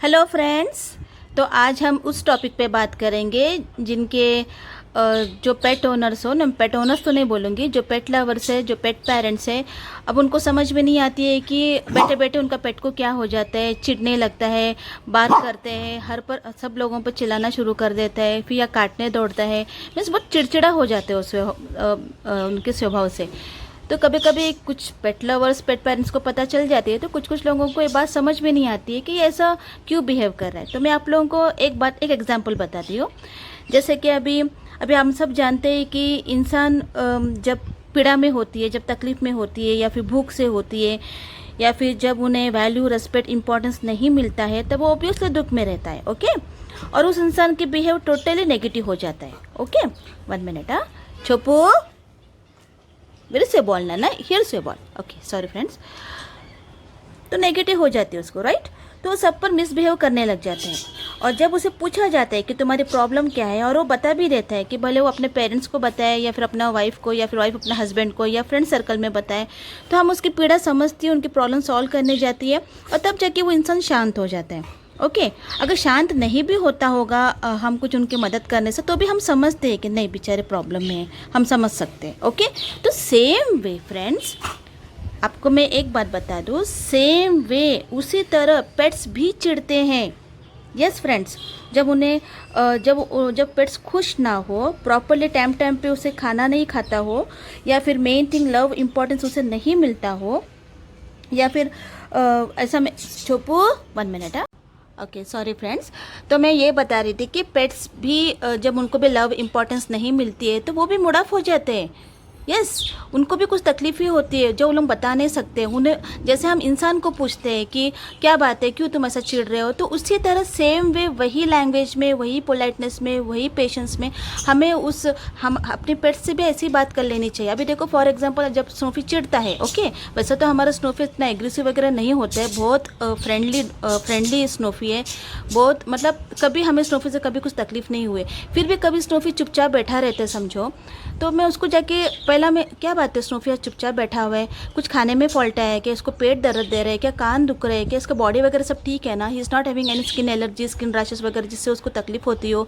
Hello friends. तो आज हम उस टॉपिक पे बात करेंगे जिनके जो पेट ओनर्स हो ना, पेट ओनर्स तो नहीं बोलूँगी, जो पेट लवर्स है, जो पेट पेरेंट्स है, अब उनको समझ में नहीं आती है कि बैठे बैठे उनका पेट को क्या हो जाता है, चिढ़ने लगता है, बात करते हैं, हर पर सब लोगों पर चिल्लाना शुरू कर देता है, फिर या काटने दौड़ता है। मीन्स बहुत चिड़चिड़ा हो जाते हैं उनके स्वभाव से। तो कभी कभी कुछ पेट लवर्स, पेट पेरेंट्स को पता चल जाती है, तो कुछ कुछ लोगों को ये बात समझ में नहीं आती है कि ये ऐसा क्यों बिहेव कर रहा है। तो मैं आप लोगों को एक एग्जांपल बताती हूँ। जैसे कि अभी अभी हम सब जानते हैं कि इंसान जब पीड़ा में होती है, जब तकलीफ में होती है, या फिर भूख से होती है, या फिर जब उन्हें वैल्यू, रेस्पेक्ट, इंपॉर्टेंस नहीं मिलता है, तब वो ऑब्वियसली दुख में रहता है। ओके, और उस इंसान की बिहेव टोटली नेगेटिव हो जाता है। Okay, 1 minute. हाँ छोपू, मेरे से बोलना ना, हियर से बोल। Okay, sorry friends. तो नेगेटिव हो जाती है उसको, राइट। तो वो सब पर मिसबिहेव करने लग जाते हैं। और जब उसे पूछा जाता है कि तुम्हारी प्रॉब्लम क्या है, और वो बता भी देता है कि भले वो अपने पेरेंट्स को बताए, या फिर अपना वाइफ को, या फिर वाइफ अपने हस्बैंड को, या फ्रेंड सर्कल में बताए, तो हम उसकी पीड़ा समझती है, उनकी प्रॉब्लम सॉल्व करने जाती है, और तब जाके वो इंसान शांत हो जाता है। ओके, अगर शांत नहीं भी होता होगा हम कुछ उनकी मदद करने से, तो भी हम समझते हैं कि नहीं, बेचारे प्रॉब्लम में हैं, हम समझ सकते हैं। ओके, तो सेम वे फ्रेंड्स, आपको मैं एक बात बता दूँ, सेम वे उसी तरह पेट्स भी चिढ़ते हैं। यस फ्रेंड्स, जब उन्हें जब पेट्स खुश ना हो, प्रॉपरली टाइम टाइम पे उसे खाना नहीं खाता हो, या फिर मेन थिंग लव इम्पोर्टेंस उसे नहीं मिलता हो, या फिर ऐसा में छोपू 1 मिनट। Okay, sorry friends. तो मैं ये बता रही थी कि पेट्स भी जब उनको भी लव इम्पोर्टेंस नहीं मिलती है, तो वो भी मूड ऑफ हो जाते हैं। यस, उनको भी कुछ तकलीफ ही होती है जो वो लोग बता नहीं सकते। उन्हें जैसे हम इंसान को पूछते हैं कि क्या बात है, क्यों तुम ऐसा चिढ़ रहे हो, तो उसी तरह सेम वे, वही लैंग्वेज में, वही पोलाइटनेस में, वही पेशेंस में हमें हम अपने पेट से भी ऐसी बात कर लेनी चाहिए। अभी देखो, फॉर एग्जांपल, जब स्नोफी चिढ़ता है, ओके, वैसे तो हमारा स्नोफी इतना एग्रेसिव वगैरह नहीं होता है, बहुत फ्रेंडली स्नोफी है, बहुत, मतलब कभी हमें स्नोफी से कभी कुछ तकलीफ नहीं हुई। फिर भी कभी स्नोफी चुपचाप बैठा रहता है समझो, तो मैं उसको जाके पहला में, क्या बात है स्नोफी आज चुपचाप बैठा हुआ है, कुछ खाने में फॉल्ट है क्या, इसको पेट दर्द दे रहा है क्या, कान दुख रहे हैं क्या, इसका बॉडी वगैरह सब ठीक है ना, he is not having any skin allergy, skin rashes वगैरह जिससे उसको तकलीफ होती हो,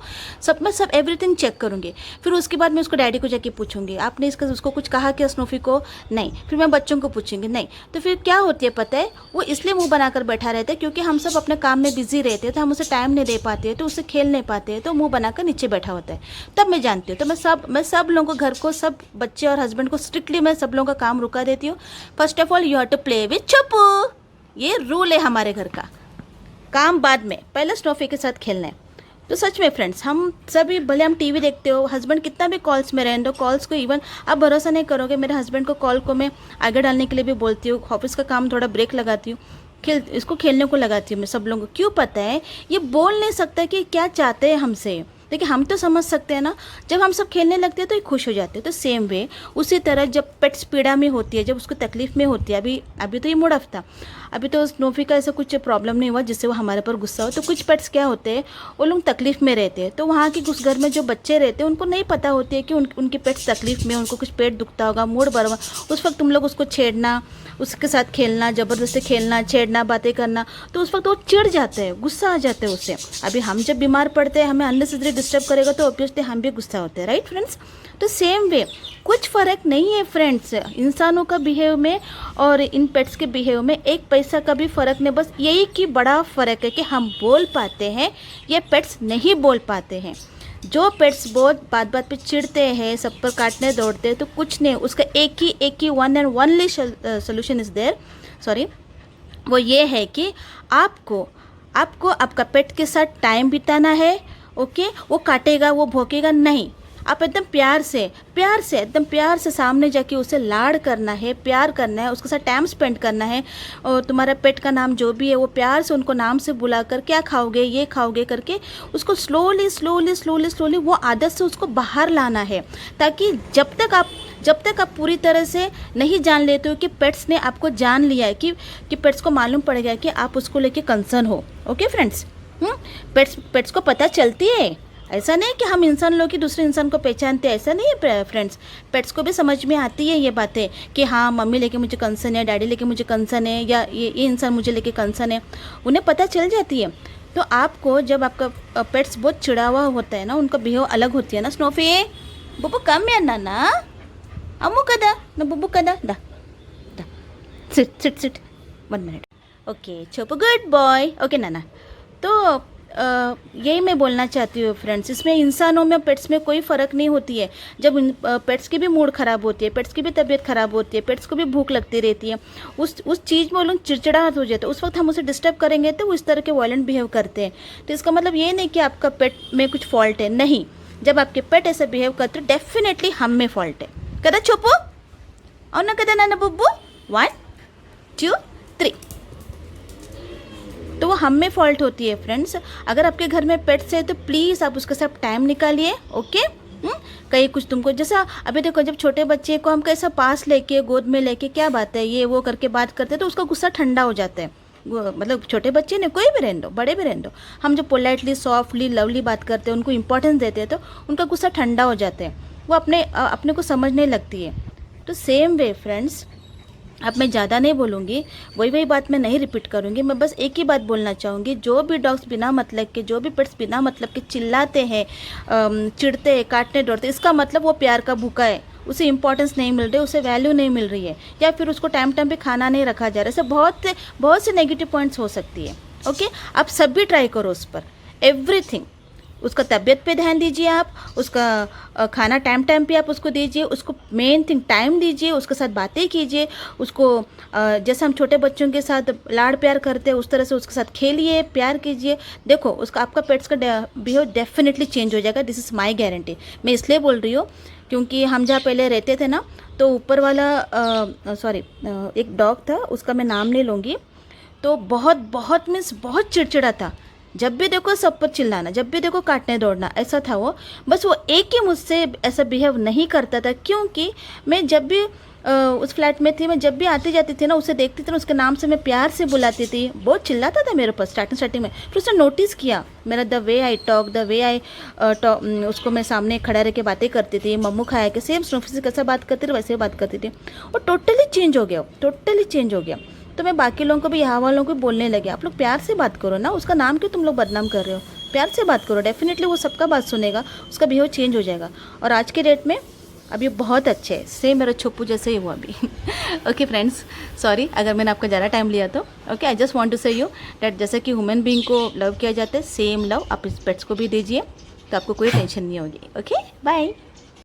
मैं सब एवरीथिंग चेक करूँगी। फिर उसके बाद मैं उसको डैडी को जाके पूछूंगी, आपने उसको कुछ कहा क्या स्नोफी को, नहीं। फिर मैं बच्चों को पूछूंगी, नहीं। तो फिर क्या होती है पता है, वो इसलिए मुँह बनाकर बैठा रहता है क्योंकि हम सब अपने काम में बिजी रहते हैं, तो हम उसे टाइम नहीं दे पाते हैं, तो उससे खेल नहीं पाते हैं, तो मुँह बनाकर नीचे बैठा होता है। तब मैं जानती हूँ, तो मैं सब लोगों को, घर को, सब बच्चे और हस्बैंड को स्ट्रिक्टली मैं सब लोगों का काम रुका देती हूँ। First of all you have to play with चप्पू, ये रूल है हमारे घर का। काम बाद में, पहले स्नोफी के साथ खेलना है। तो सच में फ्रेंड्स, हम सभी, भले हम टीवी देखते हो, हस्बैंड कितना भी कॉल्स में रहें, तो कॉल्स को इवन आप भरोसा नहीं करोगे, मेरे हस्बैंड को कॉल को मैं आगे डालने के लिए भी बोलती हूँ, ऑफिस का काम थोड़ा ब्रेक लगाती हूँ, इसको खेलने को लगाती हूँ मैं सब लोगों को। क्यों पता है, ये बोल नहीं सकता कि क्या चाहते हैं हमसे, देखिए हम तो समझ सकते हैं ना। जब हम सब खेलने लगते हैं तो ये खुश हो जाते हैं। तो सेम वे उसी तरह जब पेट्स पीड़ा में होती है, जब उसको तकलीफ में होती है, अभी तो ये मूड ऑफ था, अभी तो स्नोफी का ऐसा कुछ प्रॉब्लम नहीं हुआ जिससे वो हमारे पर गुस्सा हो। तो कुछ पेट्स क्या होते हैं, वो लोग तकलीफ में रहते हैं, तो वहाँ के उस घर में जो बच्चे रहते हैं उनको नहीं पता होती है कि उनके पेट्स तकलीफ में, उनको कुछ पेट दुखता होगा, मूड बर्बाद, उस वक्त तुम लोग उसको छेड़ना, उसके साथ खेलना, ज़बरदस्ती खेलना, छेड़ना, बातें करना, तो उस वक्त वो चिढ़ जाते हैं, गुस्सा आ जाते हैं उससे। अभी हम जब बीमार पड़ते हैं, हमें अननेसेसरी डिस्टर्ब करेगा तो ऑब्वियसली हम भी गुस्सा होते हैं, राइट फ्रेंड्स। तो सेम वे कुछ फ़र्क नहीं है फ्रेंड्स, इंसानों का बिहेव में और इन पेट्स के बिहेव में एक पैसा का भी फ़र्क नहीं, बस यही कि बड़ा फ़र्क है कि हम बोल पाते हैं, ये पेट्स नहीं बोल पाते हैं। जो पेट्स बहुत बात बात पे चिढ़ते हैं, सब पर काटने दौड़ते हैं, तो कुछ नहीं, उसका एक ही one and only solution is there, sorry, वो ये है कि आपको आपका पेट के साथ टाइम बिताना है। ओके, वो काटेगा, वो भौंकेगा नहीं, आप एकदम प्यार से एकदम प्यार से सामने जाके उसे लाड़ करना है, प्यार करना है, उसके साथ टाइम स्पेंड करना है। और तुम्हारा पेट का नाम जो भी है, वो प्यार से उनको नाम से बुलाकर, क्या खाओगे, ये खाओगे करके उसको स्लोली वो आदत से उसको बाहर लाना है, ताकि जब तक आप पूरी तरह से नहीं जान लेते हो कि पेट्स ने आपको जान लिया है, कि पेट्स को मालूम पड़ेगा कि आप उसको लेके कंसर्न हो। ओके फ्रेंड्स, पेट्स को पता चलती है, ऐसा नहीं कि हम इंसान लोग ही दूसरे इंसान को पहचानते हैं, ऐसा नहीं है फ्रेंड्स। पेट्स को भी समझ में आती है ये बातें कि हाँ, मम्मी लेके मुझे कंसर्न है, डैडी लेके मुझे कंसर्न है, या ये इंसान मुझे लेके कंसर्न है, उन्हें पता चल जाती है। तो आपको जब आपका पेट्स बहुत चिड़ा हुआ होता है ना, उनका बिहेव अलग होती है ना. स्नोफी बुब्बू कम या नाना अम्मू कदा ना बुब्बू कदा दा दा sit sit sit 1 minute. Okay छोपू गुड बॉय. ओके नाना. तो यही मैं बोलना चाहती हूँ फ्रेंड्स, इसमें इंसानों में पेट्स में कोई फ़र्क नहीं होती है. जब पेट्स की भी मूड ख़राब होती है, पेट्स की भी तबीयत ख़राब होती है, पेट्स को भी भूख लगती रहती है, उस चीज़ में वो लोग चिड़चिड़ाहट हो जाते हैं, उस वक्त हम उसे डिस्टर्ब करेंगे तो वो इस तरह के वायलेंट बिहेव करते हैं. तो इसका मतलब ये नहीं कि आपका पेट में कुछ फॉल्ट है, नहीं. जब आपके पेट ऐसे बिहेव करते हैं डेफिनेटली हम में फॉल्ट है. कदा छोपू और ना कदा नाना बुब्बू 1 2 3. तो वो हम में फॉल्ट होती है फ्रेंड्स. अगर आपके घर में पेट्स है तो प्लीज़ आप उसके साथ टाइम निकालिए. ओके. कहीं कुछ तुमको जैसा अभी देखो, जब छोटे बच्चे को हम कैसा पास लेके गोद में लेके क्या बात है ये वो करके बात करते हैं तो उसका गुस्सा ठंडा हो जाता है. मतलब छोटे बच्चे ने कोई भी रहने दो, बड़े भी रहने दो, हम जो पोलाइटली सॉफ्टली लवली बात करते हैं, उनको इंपॉर्टेंस देते हैं तो उनका गुस्सा ठंडा हो जाता है, वो अपने को समझने लगती है. तो सेम वे फ्रेंड्स, अब मैं ज़्यादा नहीं बोलूँगी, वही बात मैं नहीं रिपीट करूँगी. मैं बस एक ही बात बोलना चाहूँगी, जो भी डॉग्स बिना मतलब के, जो भी पेट्स बिना मतलब के चिल्लाते हैं, चिढ़ते हैं, काटने दौड़ते, इसका मतलब वो प्यार का भूखा है, उसे इंपॉर्टेंस नहीं मिल रही, उसे वैल्यू नहीं मिल रही है, या फिर उसको टाइम टाइम पे खाना नहीं रखा जा रहा है. ऐसे बहुत से नेगेटिव पॉइंट्स हो सकती है. ओके. आप सब भी ट्राई करो उस पर, एवरीथिंग. उसका तबीयत पे ध्यान दीजिए आप, उसका खाना टाइम टाइम पे आप उसको दीजिए, उसको मेन थिंग टाइम दीजिए, उसके साथ बातें कीजिए, उसको जैसे हम छोटे बच्चों के साथ लाड़ प्यार करते हैं उस तरह से उसके साथ खेलिए, प्यार कीजिए. देखो उसका आपका पेट्स का बिहेव डेफिनेटली चेंज हो जाएगा. This is my guarantee. मैं इसलिए बोल रही हूँ क्योंकि हम जहाँ पहले रहते थे ना, तो ऊपर वाला एक डॉग था, उसका मैं नाम नहीं लूँगी, तो बहुत मीन्स बहुत चिड़चिड़ा था. जब भी देखो सब पर चिल्लाना, जब भी देखो काटने दौड़ना, ऐसा था वो. बस वो एक ही मुझसे ऐसा बिहेव नहीं करता था, क्योंकि मैं जब भी उस फ्लैट में थी, मैं जब भी आती जाती थी ना, उसे देखती थी ना, उसके नाम से मैं प्यार से बुलाती थी. बहुत चिल्लाता था मेरे पास स्टार्टिंग में. फिर उसने नोटिस किया मेरा the way I talk, the way I उसको मैं सामने खड़ा रह के बातें करती थी, मम्मू खाया के सेम स्नोफी से कैसा बात करती थी वैसे बात करती थी. और टोटली चेंज हो गया, टोटली चेंज हो गया. तो मैं बाकी लोगों को भी, यहाँ वालों को बोलने लगे, आप लोग प्यार से बात करो ना, उसका नाम क्यों तुम लोग बदनाम कर रहे हो, प्यार से बात करो, डेफिनेटली वो सबका बात सुनेगा, उसका बिहेव चेंज हो जाएगा. और आज के डेट में अभी बहुत अच्छे है, सेम मेरा छोपू जैसे ही हुआ अभी. ओके फ्रेंड्स, सॉरी अगर मैंने आपका ज़्यादा टाइम लिया तो. Okay, I just want to say you that जैसे कि ह्यूमन बीइंग को लव किया जाता है, सेम लव आप इस पेट्स को भी दीजिए, तो आपको कोई टेंशन नहीं होगी. Okay, bye.